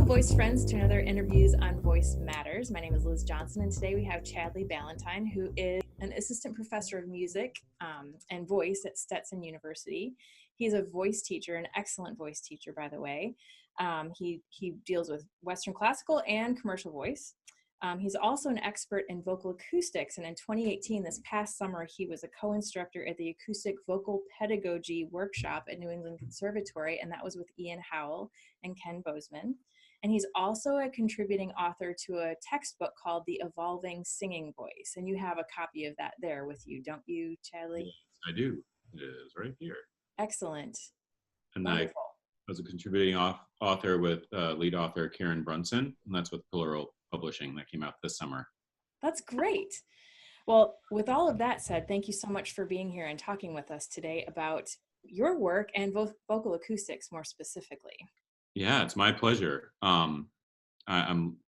Welcome, voice friends, to another Interviews on Voice Matters. My name is Liz Johnson, and today we have Chadley Ballantyne, who is an assistant professor of music and voice at Stetson University. He's a voice teacher, an excellent voice teacher, by the way. He deals with Western classical and commercial voice. He's also an expert in vocal acoustics, and in 2018, this past summer, he was a co-instructor at the Acoustic Vocal Pedagogy workshop at New England Conservatory, and that was with Ian Howell and Ken Bozeman. And he's also a contributing author to a textbook called The Evolving Singing Voice, and you have a copy of that there with you, don't you, Chadley? Yes, I do. It is right here. Excellent. And Wonderful. I was a contributing author with lead author Karen Brunson, and that's with Pillar Publishing that came out this summer. That's great. Well, with all of that said, thank you so much for being here and talking with us today about your work and vocal acoustics more specifically. Yeah, it's my pleasure. I'm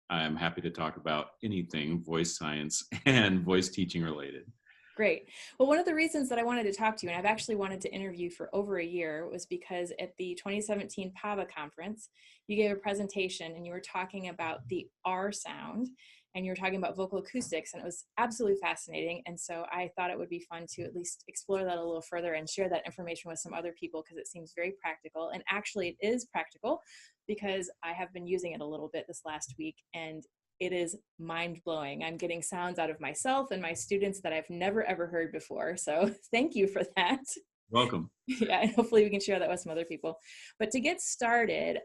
happy to talk about anything voice science and voice teaching related. Great. Well, one of the reasons that I wanted to talk to you, and I've actually wanted to interview for over a year, was because at the 2017 PAVA conference, you gave a presentation and you were talking about the R sound, and you were talking about vocal acoustics, and it was absolutely fascinating. And so I thought it would be fun to at least explore that a little further and share that information with some other people, because it seems very practical. And actually it is practical because I have been using it a little bit this last week, and it is mind-blowing. I'm getting sounds out of myself and my students that I've never ever heard before. So thank you for that. Welcome. Yeah, and hopefully we can share that with some other people. But to get started,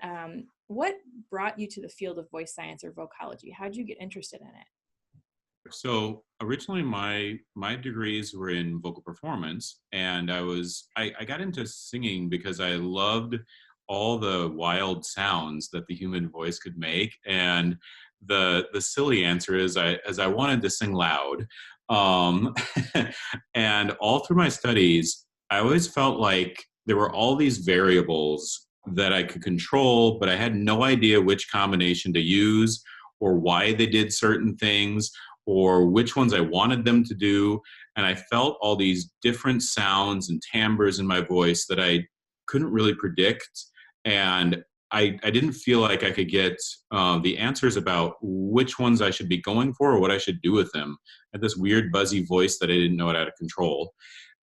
what brought you to the field of voice science or vocology? How did you get interested in it? So originally my degrees were in vocal performance, and I got into singing because I loved all the wild sounds that the human voice could make. And the silly answer is I wanted to sing loud. And all through my studies, I always felt like there were all these variables that I could control, but I had no idea which combination to use or why they did certain things or which ones I wanted them to do. And I felt all these different sounds and timbres in my voice that I couldn't really predict. And I didn't feel like I could get the answers about which ones I should be going for or what I should do with them. I had this weird buzzy voice that I didn't know how to control.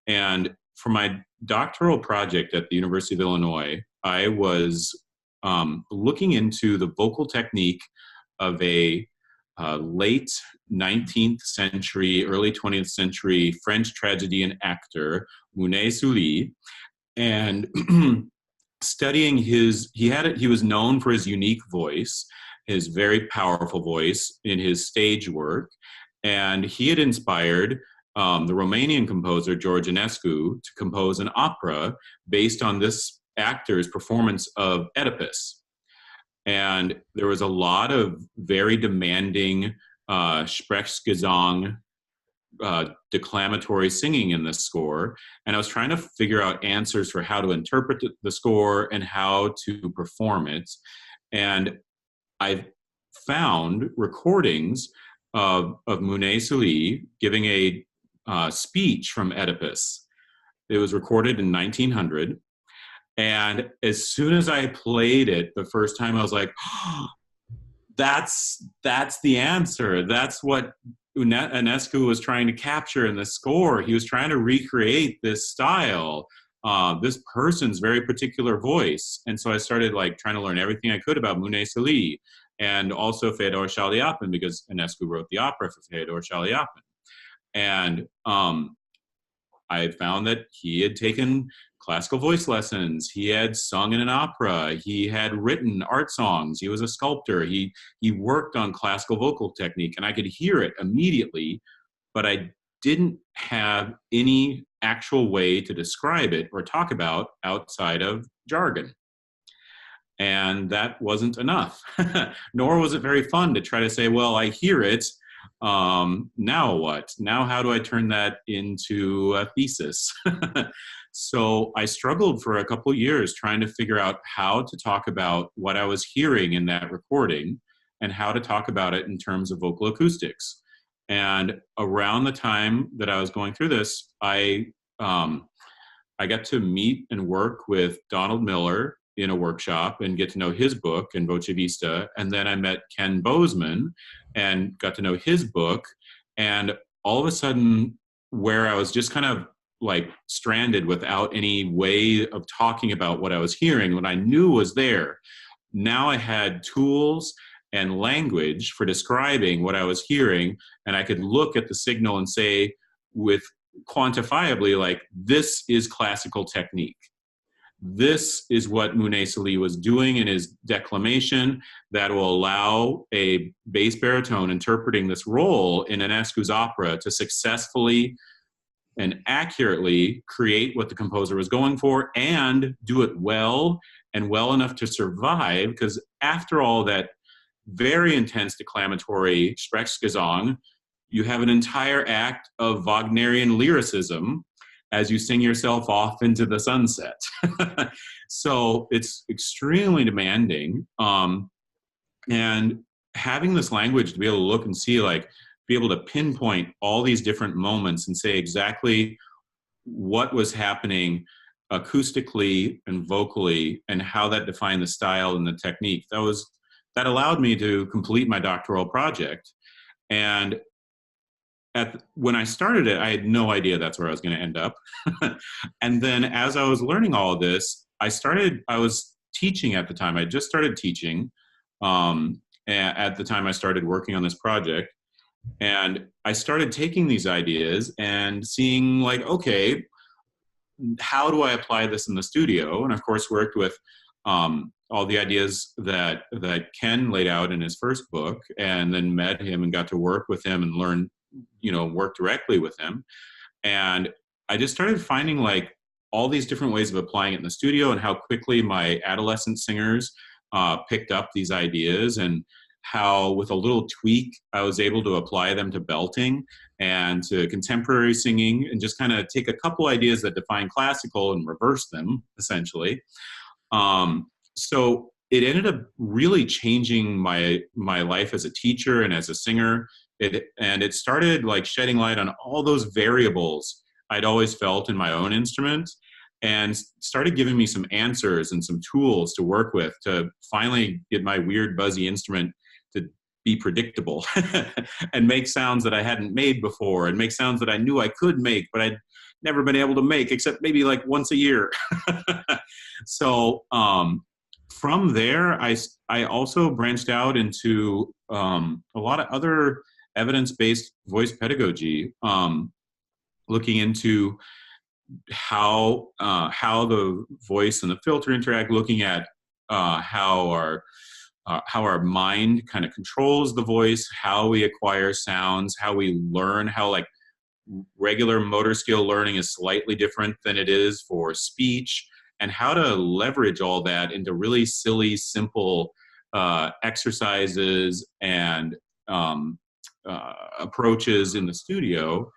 And for my doctoral project at the University of Illinois, I was looking into the vocal technique of a late 19th century, early 20th century French tragedian actor, Mounet Sully, and studying he was known for his unique voice, his very powerful voice in his stage work, and he had inspired the Romanian composer George Enescu to compose an opera based on this actor's performance of Oedipus. And there was a lot of very demanding Sprechgesang, declamatory singing in this score, and I was trying to figure out answers for how to interpret the score and how to perform it. And I found recordings of Mounet Sully giving a speech from Oedipus. It was recorded in 1900, and as soon as I played it the first time, I was like, oh, that's the answer. That's what Enescu was trying to capture in the score. He was trying to recreate this style, this person's very particular voice. And so I started trying to learn everything I could about Mounet Sully, and also Féodor Chaliapin, because Enescu wrote the opera for Féodor Chaliapin. And I had found that he had taken classical voice lessons. He had sung in an opera. He had written art songs. He was a sculptor. He worked on classical vocal technique, and I could hear it immediately, but I didn't have any actual way to describe it or talk about outside of jargon. And that wasn't enough, nor was it very fun to try to say, well, I hear it. Now what? Now how do I turn that into a thesis? So I struggled for a couple of years trying to figure out how to talk about what I was hearing in that recording and how to talk about it in terms of vocal acoustics. And around the time that I was going through this, I got to meet and work with Donald Miller in a workshop and get to know his book in Voce Vista. And then I met Ken Bozeman and got to know his book. And all of a sudden, where I was just kind of like stranded without any way of talking about what I was hearing, what I knew was there, now I had tools and language for describing what I was hearing. And I could look at the signal and say with quantifiably, like, this is classical technique. This is what Munesli was doing in his declamation that will allow a bass baritone interpreting this role in an Enescu's opera to successfully and accurately create what the composer was going for and do it well and well enough to survive, because after all that very intense declamatory Sprechgesang, you have an entire act of Wagnerian lyricism as you sing yourself off into the sunset. So it's extremely demanding. And having this language to be able to look and see, like, be able to pinpoint all these different moments and say exactly what was happening acoustically and vocally and how that defined the style and the technique, that allowed me to complete my doctoral project. And when I started it, I had no idea that's where I was going to end up. And then as I was learning all of this, I was teaching at the time. I just started teaching at the time I started working on this project. And I started taking these ideas and seeing, like, okay, how do I apply this in the studio? And of course worked with all the ideas that Ken laid out in his first book, and then met him and got to work with him and learn, work directly with him. And I just started finding, like, all these different ways of applying it in the studio, and how quickly my adolescent singers picked up these ideas, and how with a little tweak I was able to apply them to belting and to contemporary singing, and just kind of take a couple ideas that define classical and reverse them, essentially. So it ended up really changing my life as a teacher and as a singer. It started, like, shedding light on all those variables I'd always felt in my own instrument, and started giving me some answers and some tools to work with to finally get my weird buzzy instrument to be predictable and make sounds that I hadn't made before, and make sounds that I knew I could make, but I'd never been able to make except maybe like once a year. So from there, I also branched out into a lot of other evidence-based voice pedagogy, looking into how the voice and the filter interact, looking at how our mind kind of controls the voice, how we acquire sounds, how we learn, how, like, regular motor skill learning is slightly different than it is for speech, and how to leverage all that into really silly, simple exercises and approaches in the studio.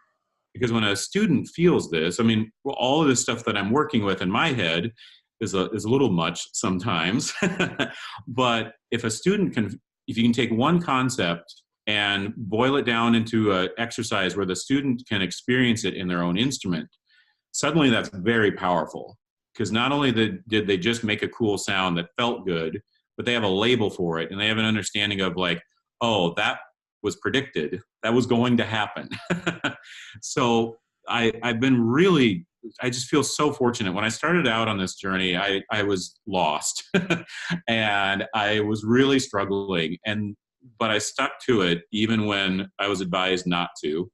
Because when a student feels this, I mean, all of this stuff that I'm working with in my head is a little much sometimes. But if a student if you can take one concept and boil it down into an exercise where the student can experience it in their own instrument, suddenly that's very powerful. Because not only did they just make a cool sound that felt good, but they have a label for it, and they have an understanding of, like, oh, that was predicted, that was going to happen. So I just feel so fortunate. When I started out on this journey, I was lost and I was really struggling, but I stuck to it even when I was advised not to.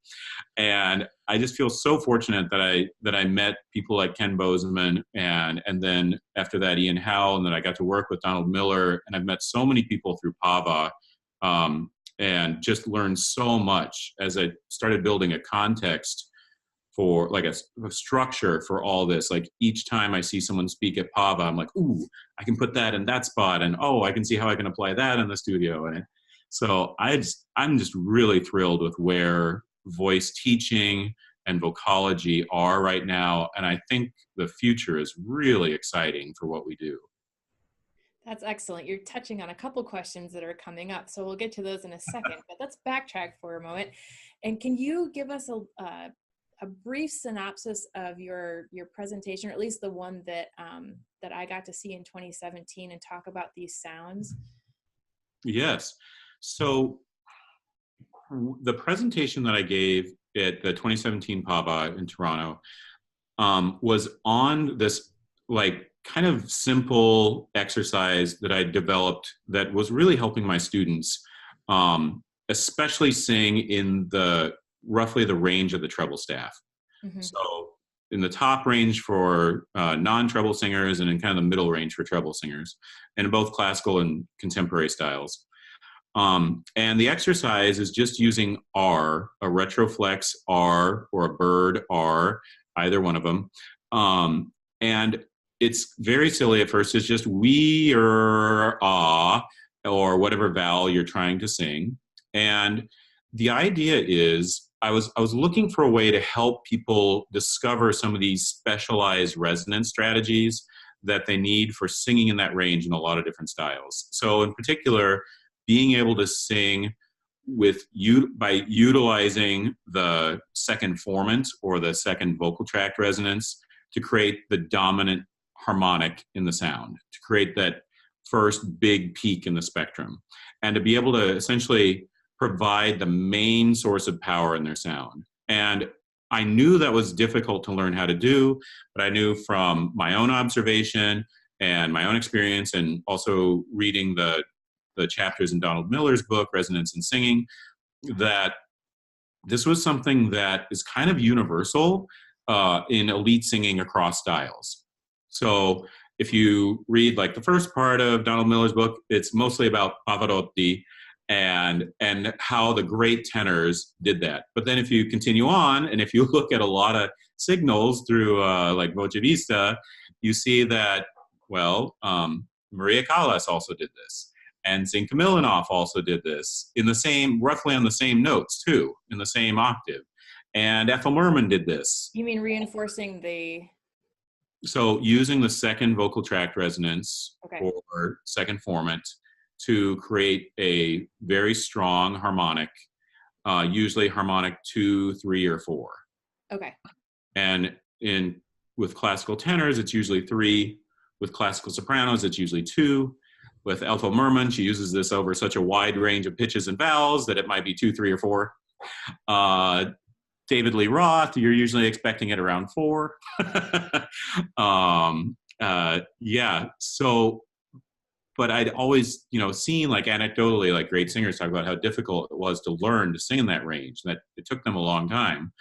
And I just feel so fortunate that I met people like Ken Bozeman, and then after that Ian Howell, and then I got to work with Donald Miller, and I've met so many people through PAVA, and just learned so much as I started building a context for, like, a structure for all this. Like, each time I see someone speak at PAVA, I'm like, ooh, I can put that in that spot, and I can see how I can apply that in the studio. And so I'm just really thrilled with where voice teaching and vocology are right now, and I think the future is really exciting for what we do. That's excellent. You're touching on a couple questions that are coming up, so we'll get to those in a second, but let's backtrack for a moment. And can you give us a brief synopsis of your presentation, or at least the one that that I got to see in 2017, and talk about these sounds? Yes. So the presentation that I gave at the 2017 PABA in Toronto was on this like kind of simple exercise that I developed that was really helping my students, especially sing in the roughly the range of the treble staff. Mm-hmm. So in the top range for non-treble singers, and in kind of the middle range for treble singers, and in both classical and contemporary styles. And the exercise is just using R, a retroflex R or a bird R, either one of them. And it's very silly at first. It's just we or ah, or whatever vowel you're trying to sing. And the idea is, I was looking for a way to help people discover some of these specialized resonance strategies that they need for singing in that range in a lot of different styles. So in particular, being able to sing with by utilizing the second formant or the second vocal tract resonance to create the dominant harmonic in the sound, to create that first big peak in the spectrum, and to be able to essentially provide the main source of power in their sound. And I knew that was difficult to learn how to do, but I knew from my own observation and my own experience, and also reading the chapters in Donald Miller's book, Resonance and Singing, that this was something that is kind of universal in elite singing across styles. So if you read like the first part of Donald Miller's book, it's mostly about Pavarotti and how the great tenors did that. But then if you continue on, and if you look at a lot of signals through like Voce Vista, you see that, well, Maria Callas also did this. And Zinka Milanov also did this in the same, roughly on the same notes too, in the same octave. And Ethel Merman did this. You mean reinforcing the... So using the second vocal tract resonance, okay, or second formant to create a very strong harmonic, usually harmonic 2, 3, or 4. Okay. And with classical tenors, it's usually 3. With classical sopranos, it's usually 2. With Ethel Merman, she uses this over such a wide range of pitches and vowels that it might be 2, 3, or 4. David Lee Roth, you're usually expecting it around 4. Yeah, so, but I'd always, seen like anecdotally, like great singers talk about how difficult it was to learn to sing in that range, that it took them a long time.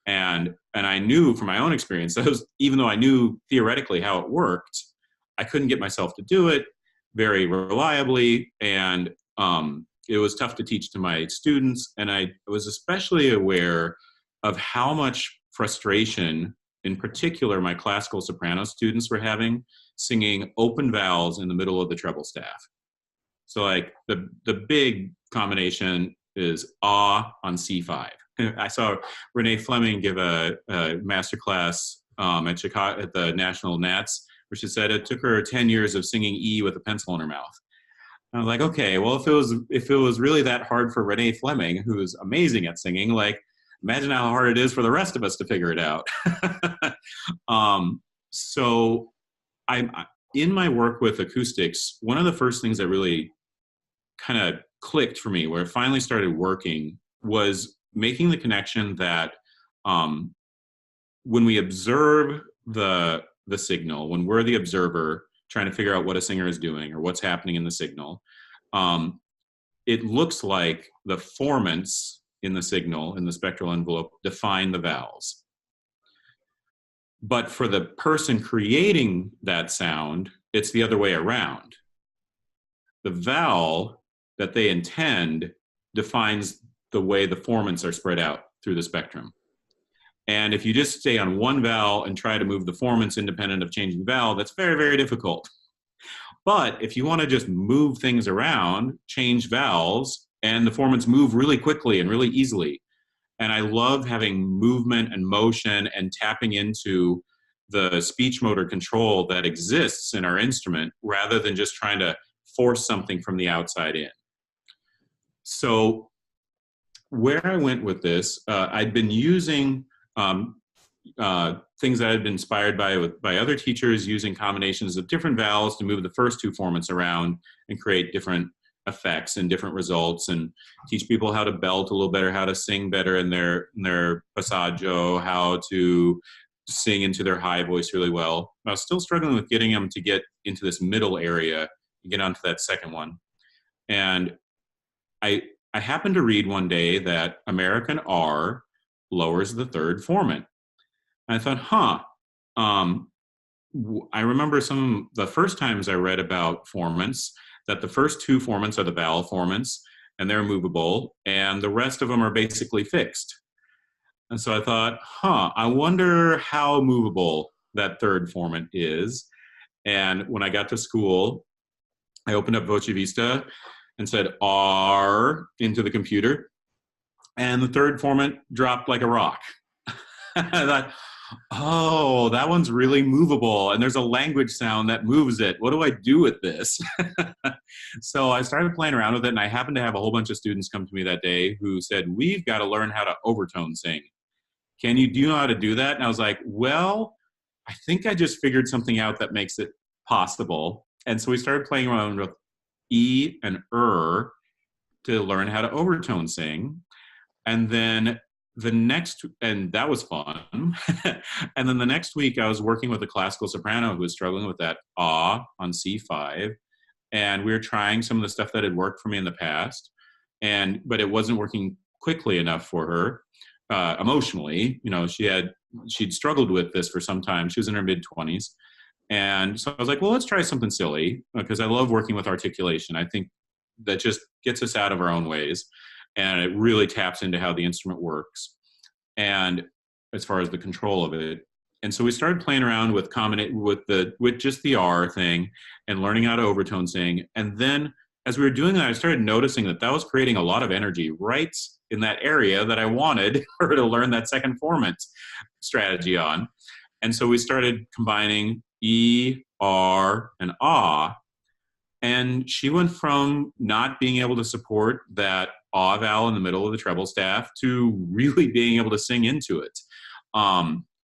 And I knew from my own experience, even though I knew theoretically how it worked, I couldn't get myself to do it very reliably, and it was tough to teach to my students. And I was especially aware of how much frustration, in particular, my classical soprano students were having singing open vowels in the middle of the treble staff. So like the big combination is ah on C5. I saw Renee Fleming give a masterclass at Chicago at the National Nats, where she said it took her 10 years of singing E with a pencil in her mouth. And I was like, okay, well, if it was really that hard for Renee Fleming, who's amazing at singing, like, imagine how hard it is for the rest of us to figure it out. So I'm in my work with acoustics, one of the first things that really kind of clicked for me, where it finally started working, was making the connection that when we observe the signal, when we're the observer trying to figure out what a singer is doing or what's happening in the signal, it looks like the formants in the signal, in the spectral envelope, define the vowels. But for the person creating that sound, it's the other way around. The vowel that they intend defines the way the formants are spread out through the spectrum. And if you just stay on one vowel and try to move the formants independent of changing the vowel, that's very, very difficult. But if you want to just move things around, change vowels, and the formants move really quickly and really easily. And I love having movement and motion and tapping into the speech motor control that exists in our instrument, rather than just trying to force something from the outside in. So where I went with this, I'd been using things that I had been inspired by other teachers using combinations of different vowels to move the first two formants around and create different effects and different results, and teach people how to belt a little better, how to sing better in their passaggio, how to sing into their high voice really well. I was still struggling with getting them to get into this middle area and get onto that second one. And I happened to read one day that American R lowers the third formant. And I thought, I remember the first times I read about formants, that the first two formants are the vowel formants, and they're movable, and the rest of them are basically fixed. And so I thought, I wonder how movable that third formant is. And when I got to school, I opened up Voce Vista and said R into the computer, and the third formant dropped like a rock. I thought, oh, that one's really movable, and there's a language sound that moves it. What do I do with this? So I started playing around with it, and I happened to have a whole bunch of students come to me that day who said, we've got to learn how to overtone sing. Do you know how to do that? And I was like, well, I think I just figured something out that makes it possible. And so we started playing around with E and to learn how to overtone sing. And then and that was fun. And then the next week I was working with a classical soprano who was struggling with that on C5. And we were trying some of the stuff that had worked for me in the past, but it wasn't working quickly enough for her emotionally. She'd struggled with this for some time. She was in her mid-20s. And so I was like, well, let's try something silly, because I love working with articulation. I think that just gets us out of our own ways, and it really taps into how the instrument works, and as far as the control of it. And so we started playing around with just the R thing and learning how to overtone sing. And then as we were doing that, I started noticing that was creating a lot of energy right in that area that I wanted her to learn that second formant strategy on. And so we started combining E, R, and Ah. And she went from not being able to support that ah vowel in the middle of the treble staff to really being able to sing into it.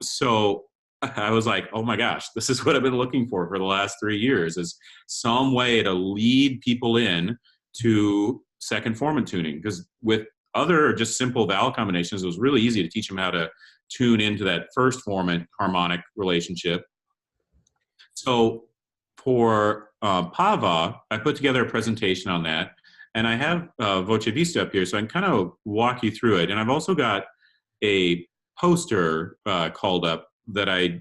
So I was like, oh my gosh, this is what I've been looking for the last 3 years, is some way to lead people in to second formant tuning. Because with other just simple vowel combinations, it was really easy to teach them how to tune into that first formant harmonic relationship. So for Pava, I put together a presentation on that, and I have Voce Vista up here, so I can kind of walk you through it. And I've also got a poster called up that I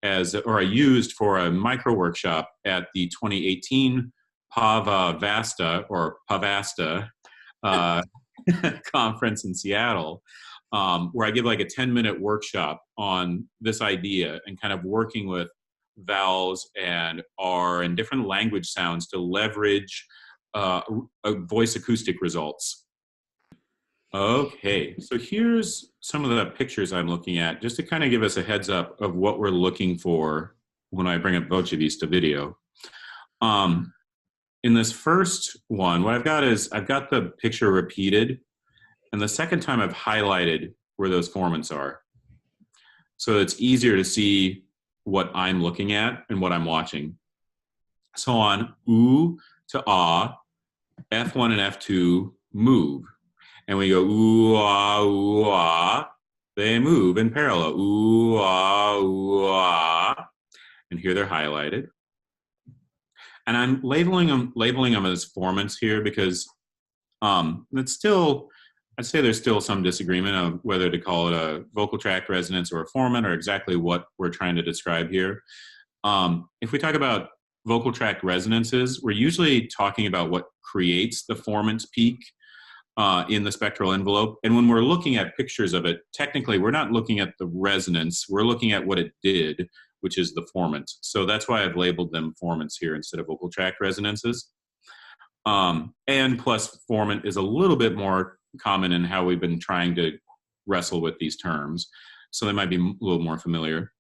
I used for a micro workshop at the 2018 Pavasta conference in Seattle, where I give like a 10-minute workshop on this idea and kind of working with vowels and R and different language sounds to leverage voice acoustic results. Okay, so here's some of the pictures I'm looking at, just to kind of give us a heads up of what we're looking for when I bring up Voce Vista video. In this first one, what I've got the picture repeated, and the second time I've highlighted where those formants are. So it's easier to see what I'm looking at and what I'm watching. So on oo to ah, F1 and F2 move. And we go ooh ah, they move in parallel. Ooh ah, and here they're highlighted. And I'm labeling them as formants here because it's still, I'd say there's still some disagreement of whether to call it a vocal tract resonance or a formant, or exactly what we're trying to describe here. If we talk about vocal tract resonances, we're usually talking about what creates the formant peak in the spectral envelope. And when we're looking at pictures of it, technically we're not looking at the resonance, we're looking at what it did, which is the formant. So that's why I've labeled them formants here instead of vocal tract resonances. And plus formant is a little bit more common in how we've been trying to wrestle with these terms. So they might be a little more familiar.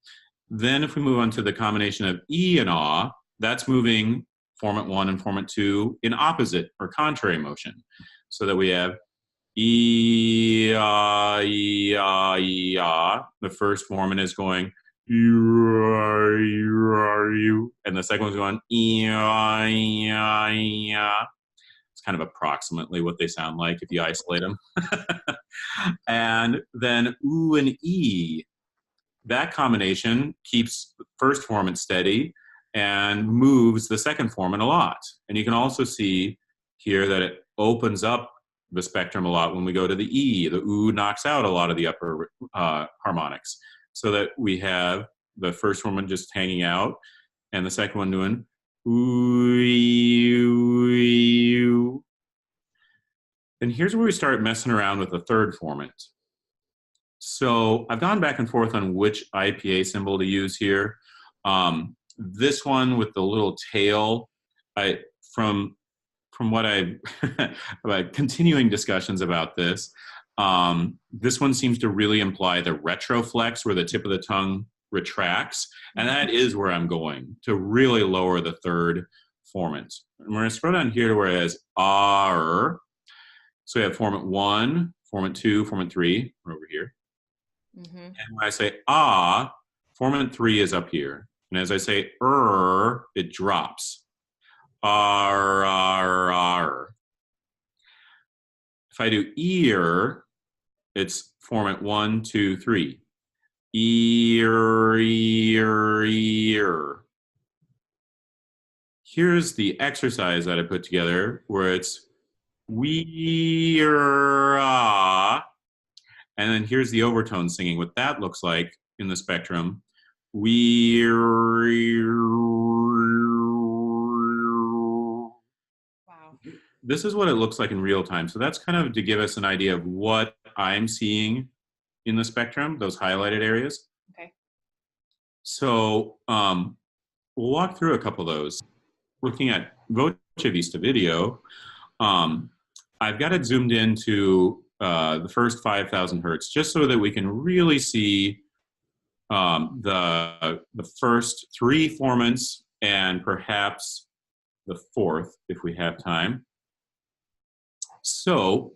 Then if we move on to the combination of E and Ah, that's moving formant 1 and formant 2 in opposite or contrary motion. So that we have E-ah, the first formant is going you, and the second one's going E-ah. It's kind of approximately what they sound like if you isolate them. And then oo and e. That combination keeps the first formant steady and moves the second formant a lot. And you can also see here that it opens up the spectrum a lot when we go to the E. The oo knocks out a lot of the upper harmonics, so that we have the first formant just hanging out and the second one doing ooh. And here's where we start messing around with the third formant. So I've gone back and forth on which IPA symbol to use here. This one with the little tail, from what I've about continuing discussions about this, this one seems to really imply the retroflex, where the tip of the tongue retracts, and that is where I'm going to really lower the third formant. And we're going to scroll down here to where it has R. So we have formant 1, formant 2, formant 3. We're over here. And when I say ah, formant 3 is up here. And as I say it drops. R. If I do ear, it's formant 1, 2, 3. Ear. Here's the exercise that I put together where it's we-ah. And then here's the overtone singing, what that looks like in the spectrum. Wow. This is what it looks like in real time. So that's kind of to give us an idea of what I'm seeing in the spectrum, those highlighted areas. Okay. So we'll walk through a couple of those. Looking at Voce Vista video, I've got it zoomed into the first 5,000 hertz, just so that we can really see the first 3 formants and perhaps the 4th if we have time. So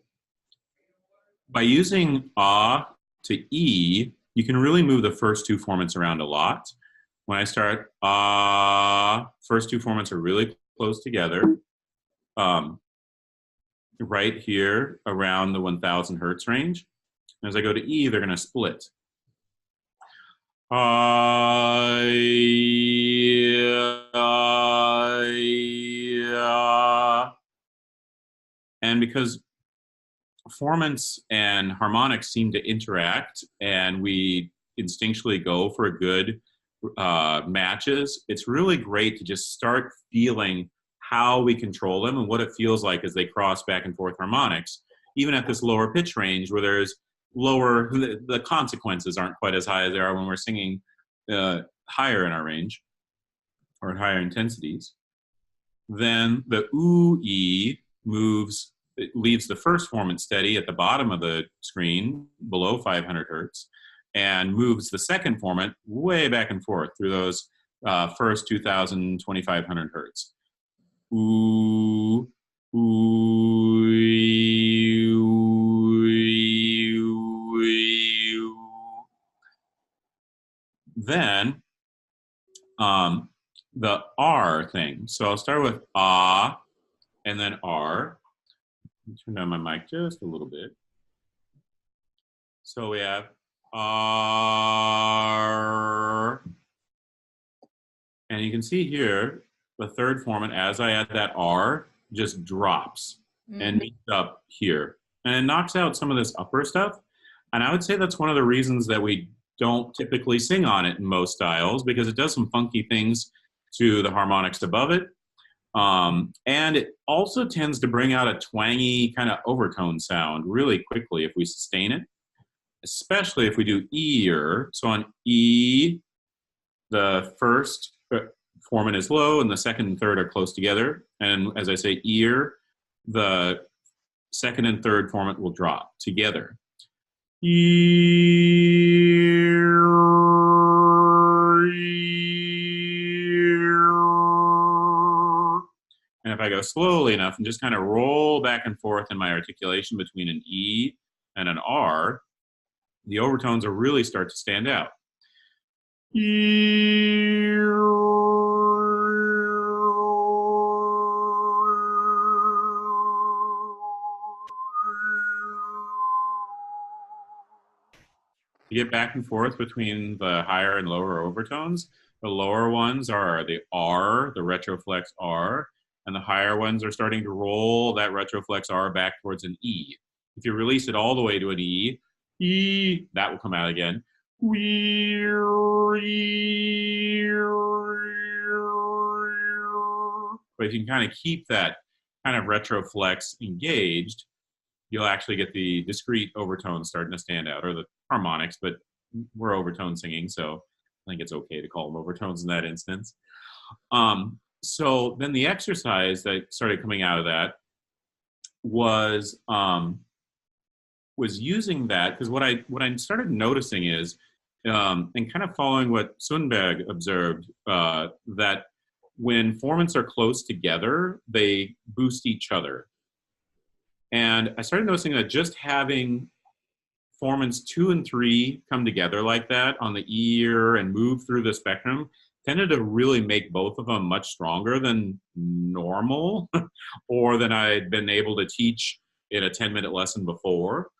by using ah to e, you can really move the first 2 formants around a lot. When I start ah, first 2 formants are really close together. Right here around the 1,000 hertz range. And as I go to E, they're going to split. And because formants and harmonics seem to interact and we instinctually go for good matches, it's really great to just start feeling how we control them and what it feels like as they cross back and forth harmonics, even at this lower pitch range where there's lower, the consequences aren't quite as high as they are when we're singing higher in our range or at higher intensities. Then the ooh-e moves, it leaves the first formant steady at the bottom of the screen below 500 hertz and moves the second formant way back and forth through those first 2,000, 2,500 hertz. Ooh, ooh, ooh. Then the R thing. So I'll start with ah and then R. Turn down my mic just a little bit. So we have R. And you can see here, the third formant, as I add that R, just drops and meets up here. And it knocks out some of this upper stuff. And I would say that's one of the reasons that we don't typically sing on it in most styles, because it does some funky things to the harmonics above it. And it also tends to bring out a twangy kind of overtone sound really quickly if we sustain it, especially if we do ear. So on E, the first formant is low and the second and third are close together. And as I say ear, the second and third formant will drop together. Ear, ear. And if I go slowly enough and just kind of roll back and forth in my articulation between an E and an R, the overtones will really start to stand out. You get back and forth between the higher and lower overtones. The lower ones are the R, the retroflex R, and the higher ones are starting to roll that retroflex R back towards an E. If you release it all the way to an E, that will come out again. But if you can kind of keep that kind of retroflex engaged, you'll actually get the discrete overtones starting to stand out, or the harmonics, but we're overtone singing, so I think it's okay to call them overtones in that instance. So then the exercise that started coming out of that was using that, because what I started noticing is, and kind of following what Sundberg observed, that when formants are close together, they boost each other. And I started noticing that just having formants 2 and 3 come together like that on the ear and move through the spectrum tended to really make both of them much stronger than normal or than I'd been able to teach in a 10-minute lesson before.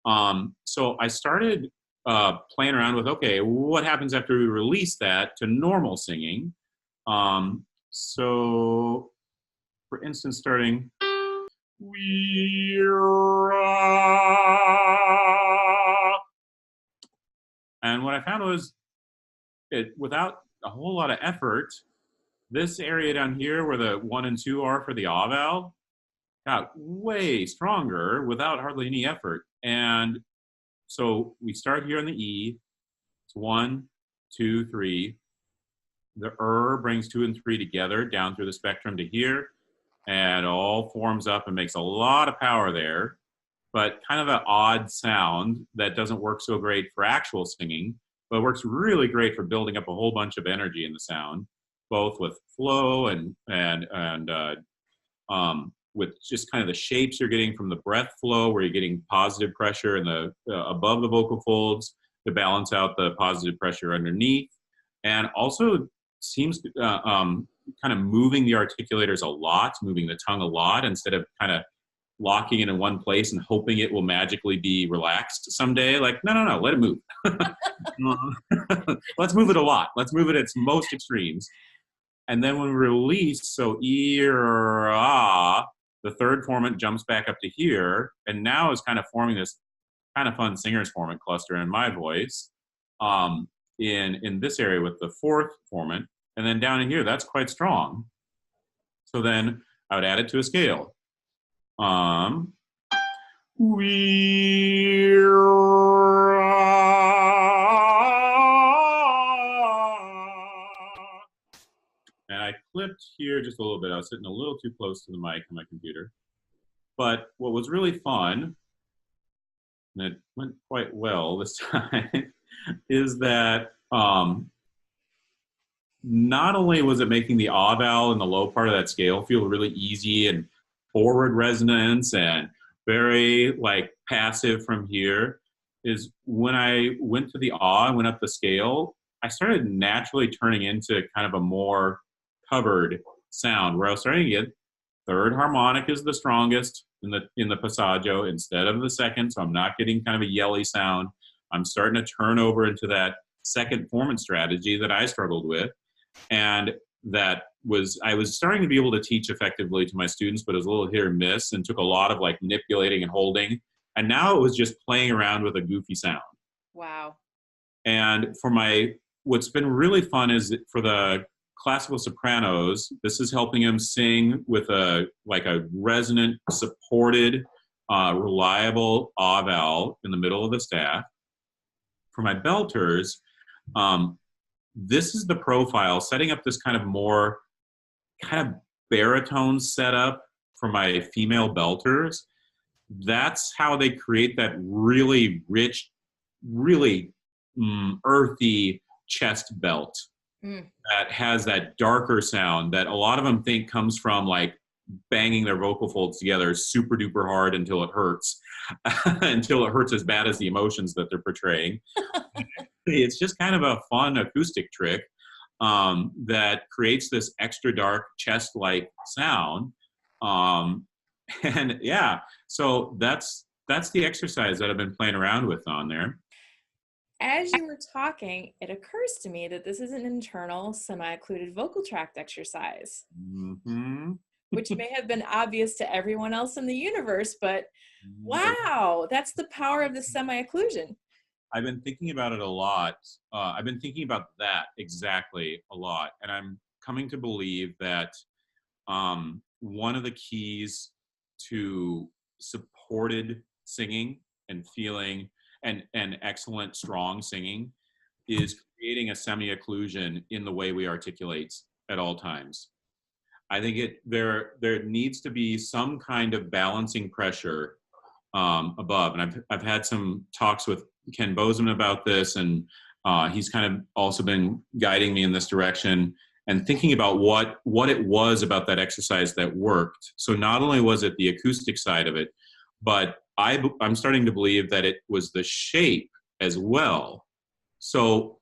So I started playing around with, okay, what happens after we release that to normal singing? So, for instance, starting, and what I found was, without a whole lot of effort, this area down here where the 1 and 2 are for the ah vowel got way stronger without hardly any effort. And so we start here on the E. It's 1, 2, 3. The brings 2 and 3 together down through the spectrum to here, and all forms up and makes a lot of power there, but kind of an odd sound that doesn't work so great for actual singing, but works really great for building up a whole bunch of energy in the sound, both with flow and with just kind of the shapes you're getting from the breath flow, where you're getting positive pressure in the above the vocal folds to balance out the positive pressure underneath, and also seems kind of moving the articulators a lot, moving the tongue a lot, instead of kind of locking it in one place and hoping it will magically be relaxed someday. Like, no, let it move. Let's move it a lot. Let's move it at its most extremes. And then when we release, so ah, the third formant jumps back up to here, and now is kind of forming this kind of fun singer's formant cluster in my voice, in this area with the fourth formant. And then down in here, that's quite strong. So then I would add it to a scale. And I clipped here just a little bit. I was sitting a little too close to the mic on my computer. But what was really fun, and it went quite well this time, is that not only was it making the ah vowel in the low part of that scale feel really easy and forward resonance and very like passive from here, is when I went to the ah and went up the scale, I started naturally turning into kind of a more covered sound, where I was starting to get third harmonic is the strongest in the passaggio instead of the second, so I'm not getting kind of a yelly sound. I'm starting to turn over into that second formant strategy that I struggled with, and I was starting to be able to teach effectively to my students, but it was a little hit or miss and took a lot of like manipulating and holding. And now it was just playing around with a goofy sound. Wow. And what's been really fun is for the classical sopranos, this is helping them sing with a resonant, supported, reliable ah vowel in the middle of the staff. For my belters, this is the profile, setting up this kind of more kind of baritone setup for my female belters. That's how they create that really rich, really earthy chest belt that has that darker sound that a lot of them think comes from like banging their vocal folds together super duper hard until it hurts, until it hurts as bad as the emotions that they're portraying. It's just kind of a fun acoustic trick that creates this extra dark chest-like sound. And yeah, so that's the exercise that I've been playing around with on there. As you were talking, it occurs to me that this is an internal semi-occluded vocal tract exercise, Mm-hmm. which may have been obvious to everyone else in the universe, but wow, that's the power of the semi-occlusion. I've been thinking about it a lot. I've been thinking about that exactly a lot. And I'm coming to believe that one of the keys to supported singing and feeling and excellent, strong singing is creating a semi-occlusion in the way we articulate at all times. I think there needs to be some kind of balancing pressure above. And I've had some talks with Ken Bozeman about this, and he's kind of also been guiding me in this direction and thinking about what it was about that exercise that worked. So not only was it the acoustic side of it, but I'm starting to believe that it was the shape as well. So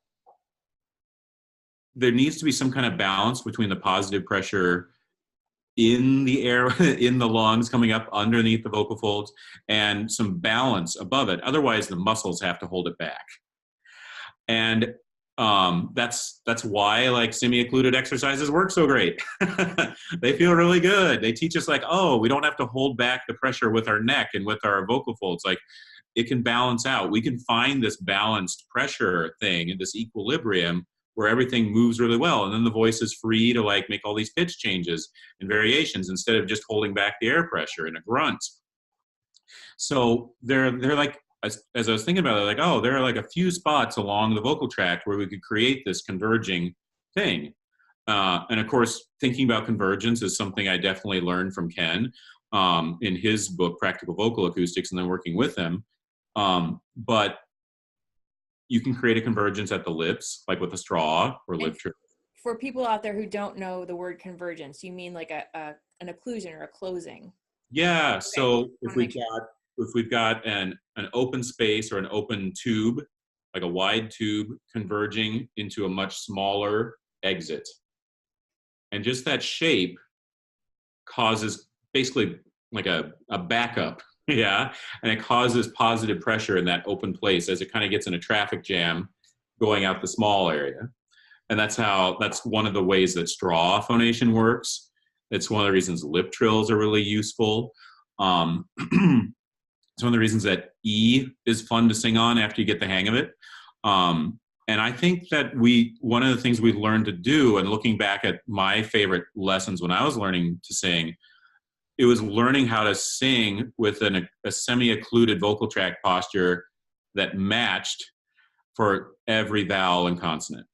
there needs to be some kind of balance between the positive pressure in the air, in the lungs, coming up underneath the vocal folds, and some balance above it. Otherwise, the muscles have to hold it back. And that's why like semi-occluded exercises work so great. They feel really good. They teach us like, oh, we don't have to hold back the pressure with our neck and with our vocal folds. Like it can balance out. We can find this balanced pressure thing and this equilibrium where everything moves really well. And then the voice is free to like make all these pitch changes and variations instead of just holding back the air pressure in a grunt. So they're like, as I was thinking about it, like, oh, there are like a few spots along the vocal tract where we could create this converging thing. And of course, thinking about convergence is something I definitely learned from Ken in his book, Practical Vocal Acoustics, and then working with him. But you can create a convergence at the lips, like with a straw or lip trill. For people out there who don't know the word convergence, you mean like an occlusion or a closing? Yeah. Okay. So if we've got an open space or an open tube, like a wide tube converging into a much smaller exit, and just that shape causes basically like a backup. Yeah, and it causes positive pressure in that open place as it kind of gets in a traffic jam going out the small area. And that's one of the ways that straw phonation works. It's one of the reasons lip trills are really useful. It's one of the reasons that E is fun to sing on after you get the hang of it. And I think that one of the things we learned to do, and looking back at my favorite lessons when I was learning to sing, it was learning how to sing with a semi-occluded vocal tract posture that matched for every vowel and consonant.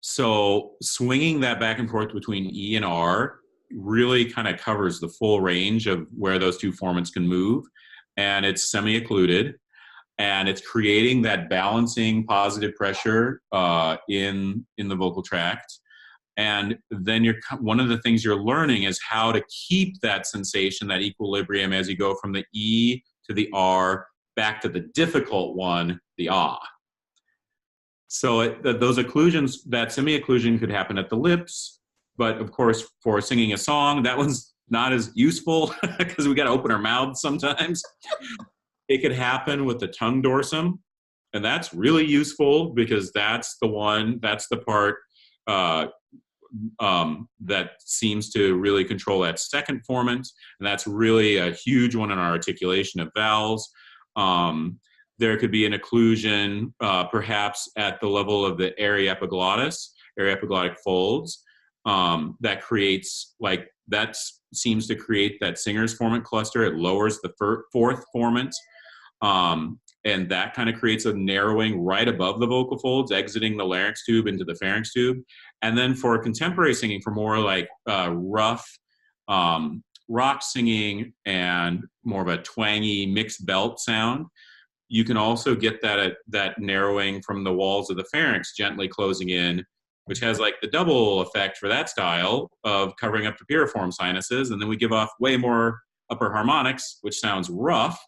So swinging that back and forth between E and R really kind of covers the full range of where those two formants can move. And it's semi-occluded, and it's creating that balancing positive pressure in the vocal tract. And then one of the things you're learning is how to keep that sensation, that equilibrium, as you go from the E to the R back to the difficult one, the Ah. So those occlusions, that semi-occlusion could happen at the lips, but of course for singing a song, that one's not as useful because we got to open our mouths sometimes. It could happen with the tongue dorsum, and that's really useful because that's the part that seems to really control that second formant, and that's really a huge one in our articulation of vowels. There could be an occlusion perhaps at the level of the ariepiglottic folds that creates that seems to create that singer's formant cluster. It lowers the fourth formant, and that kind of creates a narrowing right above the vocal folds, exiting the larynx tube into the pharynx tube. And then for contemporary singing, for more like rough rock singing and more of a twangy mixed belt sound, you can also get that narrowing from the walls of the pharynx, gently closing in which has like the double effect for that style of covering up the piriform sinuses. And then we give off way more upper harmonics, which sounds rough.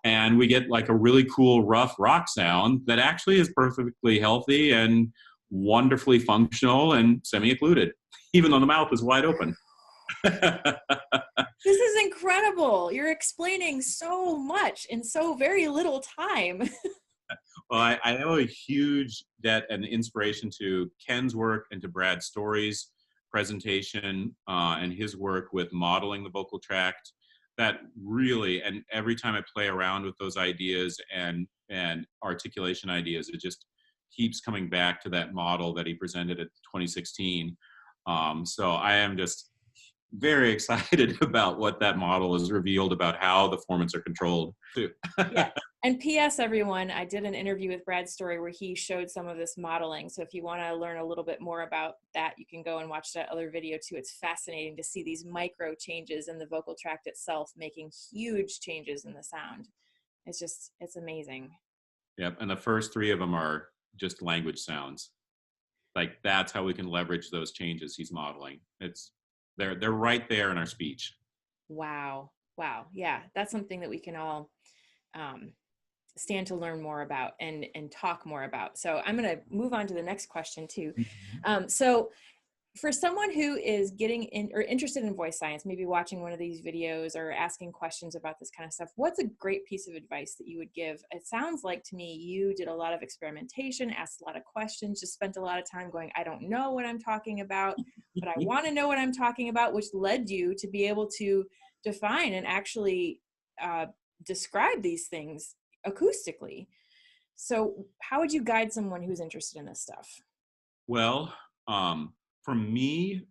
And we get like a really cool rough rock sound that actually is perfectly healthy and wonderfully functional and semi-occluded, even though the mouth is wide open. This is incredible. You're explaining so much in so very little time. Well, I owe a huge debt and inspiration to Ken's work and to Brad Story's presentation and his work with modeling the vocal tract. That really, and every time I play around with those ideas and articulation ideas, it just keeps coming back to that model that he presented at 2016. So I am just very excited about what that model has revealed about how the formants are controlled too. Yeah. And P.S. everyone, I did an interview with Brad Story where he showed some of this modeling. So if you want to learn a little bit more about that, you can go and watch that other video too. It's fascinating to see these micro changes in the vocal tract itself making huge changes in the sound. It's amazing. Yep. And the first three of them are just language sounds. Like that's how we can leverage those changes he's modeling. They're right there in our speech. Wow. Yeah. That's something that we can all stand to learn more about and talk more about. So I'm going to move on to the next question too. So for someone who is getting in or interested in voice science, maybe watching one of these videos or asking questions about this kind of stuff, what's a great piece of advice that you would give? It sounds like to me you did a lot of experimentation, asked a lot of questions, just spent a lot of time going, I don't know what I'm talking about, but I want to know what I'm talking about, which led you to be able to define and actually describe these things acoustically. So how would you guide someone who's interested in this stuff? Well, for me,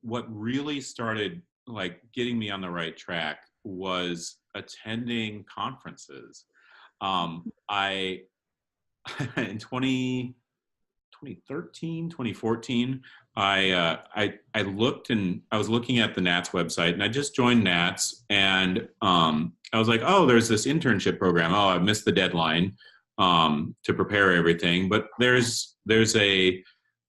what really started like getting me on the right track was attending conferences. I in 2013, 2014, I looked and I was looking at the NATS website and I just joined NATS and I was like, oh, there's this internship program. Oh, I missed the deadline to prepare everything, but there's a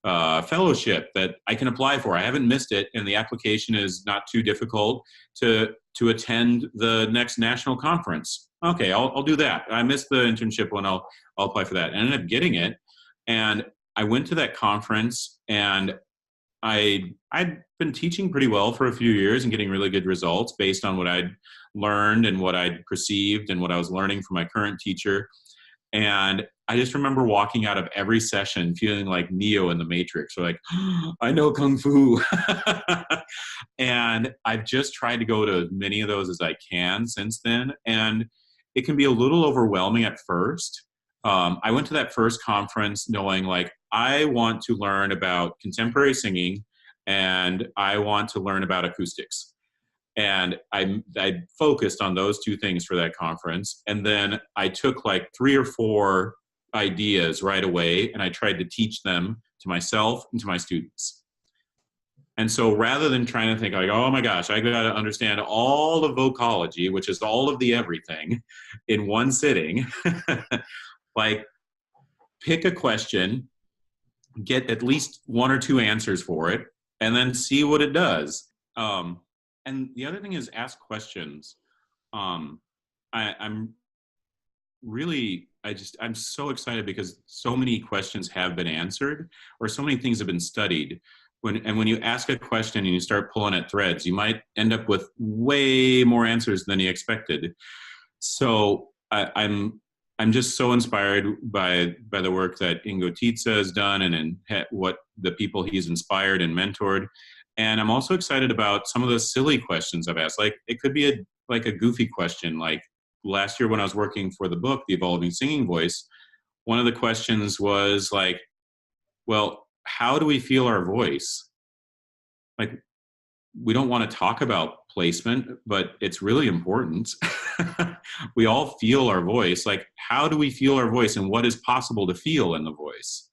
fellowship that I can apply for. I haven't missed it, and the application is not too difficult to attend the next national conference. Okay, I'll do that. I missed the internship one. I'll apply for that. And I ended up getting it, and I went to that conference, and I'd been teaching pretty well for a few years and getting really good results based on what I'd learned and what I'd perceived and what I was learning from my current teacher. And I just remember walking out of every session feeling like Neo in the Matrix, or like, oh, I know Kung Fu. And I've just tried to go to as many of those as I can since then. And it can be a little overwhelming at first. I went to that first conference knowing like, I want to learn about contemporary singing and I want to learn about acoustics. And I focused on those two things for that conference. And then I took like 3 or 4 ideas right away and I tried to teach them to myself and to my students. And so rather than trying to think like, oh my gosh, I got to understand all of vocology, which is all of the everything in one sitting, like pick a question, get at least 1 or 2 answers for it, and then see what it does. And the other thing is ask questions. I'm so excited because so many questions have been answered or so many things have been studied. When you ask a question and you start pulling at threads, you might end up with way more answers than you expected. So I'm just so inspired by the work that Ingo Titze has done and what the people he's inspired and mentored. And I'm also excited about some of the silly questions I've asked. Like it could be a goofy question. Like last year when I was working for the book, The Evolving Singing Voice, one of the questions was like, well, how do we feel our voice? Like we don't want to talk about placement, but it's really important. We all feel our voice. Like how do we feel our voice and what is possible to feel in the voice?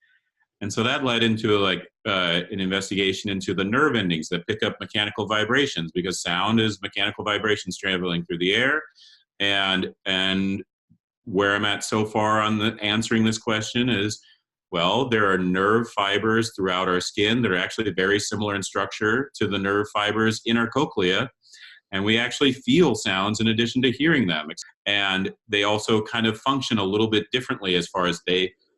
And so that led into like an investigation into the nerve endings that pick up mechanical vibrations, because sound is mechanical vibrations traveling through the air. And where I'm at so far on answering this question is Well, there are nerve fibers throughout our skin that are actually very similar in structure to the nerve fibers in our cochlea. And we actually feel sounds in addition to hearing them. And they also kind of function a little bit differently as far as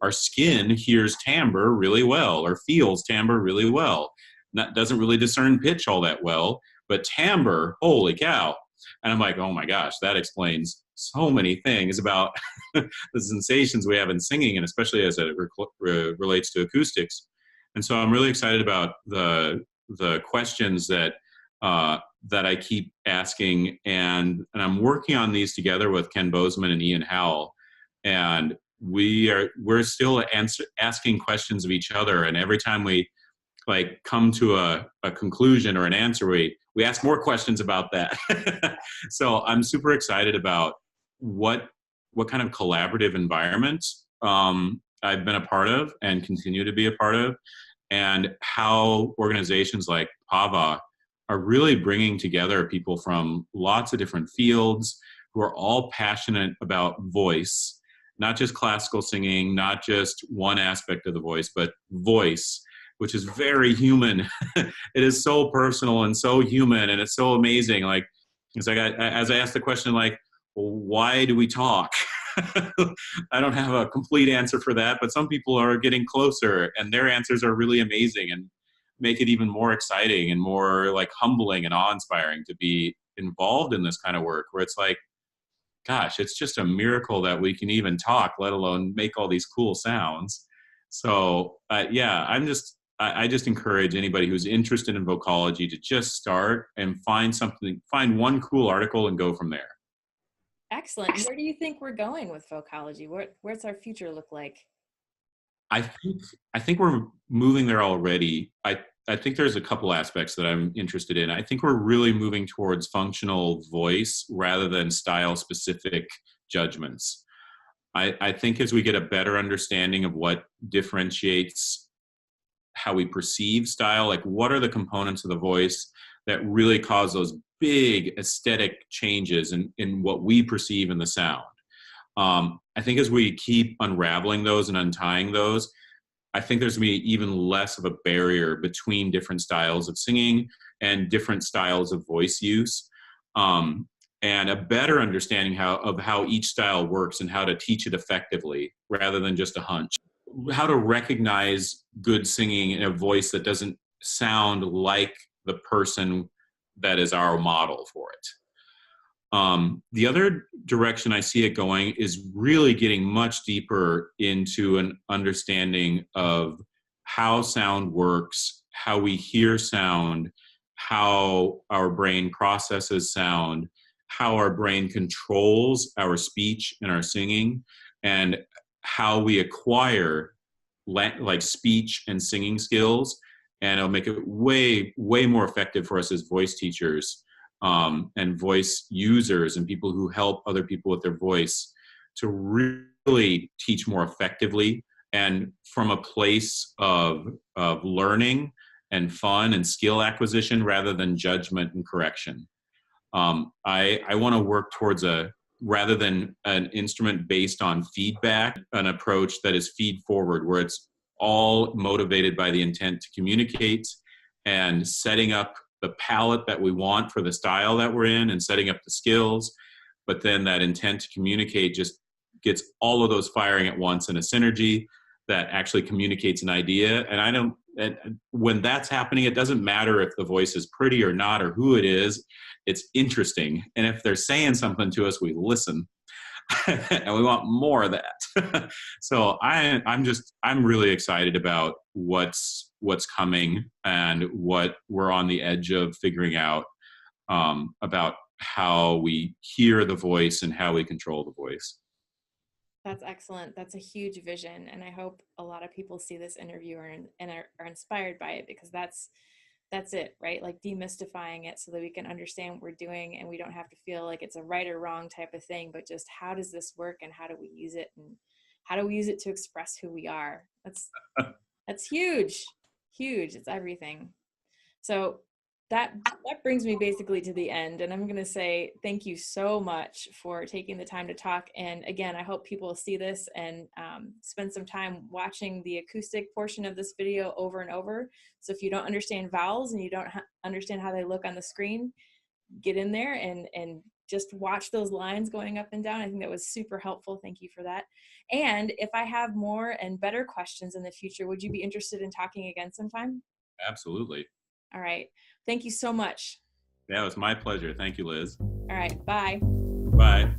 our skin hears timbre really well or feels timbre really well. Doesn't really discern pitch all that well, but timbre, holy cow. And I'm like, oh my gosh, that explains so many things about the sensations we have in singing, and especially as it relates to acoustics. And so I'm really excited about the questions that I keep asking, and I'm working on these together with Ken Bozeman and Ian Howell, and we're still asking questions of each other, and every time we like come to a conclusion or an answer, we ask more questions about that. So I'm super excited about what kind of collaborative environment I've been a part of and continue to be a part of, and how organizations like PAVA are really bringing together people from lots of different fields who are all passionate about voice, not just classical singing, not just one aspect of the voice, but voice, which is very human. It is so personal and so human, and it's so amazing. Like, it's like as I asked the question, like, well, why do we talk? I don't have a complete answer for that, but some people are getting closer, and their answers are really amazing and make it even more exciting and more like humbling and awe-inspiring to be involved in this kind of work, where it's like, gosh, it's just a miracle that we can even talk, let alone make all these cool sounds. So yeah, I just encourage anybody who's interested in vocology to just start and find one cool article and go from there. Excellent. Where do you think we're going with vocology? Where's our future look like? I think we're moving there already. I think there's a couple aspects that I'm interested in. I think we're really moving towards functional voice rather than style-specific judgments. I think as we get a better understanding of what differentiates how we perceive style, like what are the components of the voice that really cause those big aesthetic changes in what we perceive in the sound. I think as we keep unraveling those and untying those, I think there's going to be even less of a barrier between different styles of singing and different styles of voice use, and a better understanding of how each style works and how to teach it effectively rather than just a hunch. How to recognize good singing in a voice that doesn't sound like the person that is our model for it. The other direction I see it going is really getting much deeper into an understanding of how sound works, how we hear sound, how our brain processes sound, how our brain controls our speech and our singing, and how we acquire like speech and singing skills. And it'll make it way, way more effective for us as voice teachers and voice users and people who help other people with their voice to really teach more effectively and from a place of learning and fun and skill acquisition rather than judgment and correction. I want to work towards rather than an instrument based on feedback, an approach that is feed forward, where it's all motivated by the intent to communicate and setting up the palette that we want for the style that we're in and setting up the skills. But then that intent to communicate just gets all of those firing at once in a synergy that actually communicates an idea. And when that's happening, it doesn't matter if the voice is pretty or not or who it is. It's interesting. And if they're saying something to us, we listen. And we want more of that. So I'm really excited about what's coming and what we're on the edge of figuring out about how we hear the voice and how we control the voice. That's excellent. That's a huge vision. And I hope a lot of people see this interview and are inspired by it, because that's it, right? Like demystifying it so that we can understand what we're doing and we don't have to feel like it's a right or wrong type of thing, but just how does this work and how do we use it and how do we use it to express who we are? That's huge, huge. It's everything. So that brings me basically to the end, and I'm going to say thank you so much for taking the time to talk. And again, I hope people see this and spend some time watching the acoustic portion of this video over and over. So if you don't understand vowels and you don't understand how they look on the screen, get in there and just watch those lines going up and down. I think that was super helpful. Thank you for that. And if I have more and better questions in the future, would you be interested in talking again sometime? Absolutely. All right. Thank you so much. Yeah, it was my pleasure. Thank you, Liz. All right. Bye. Bye.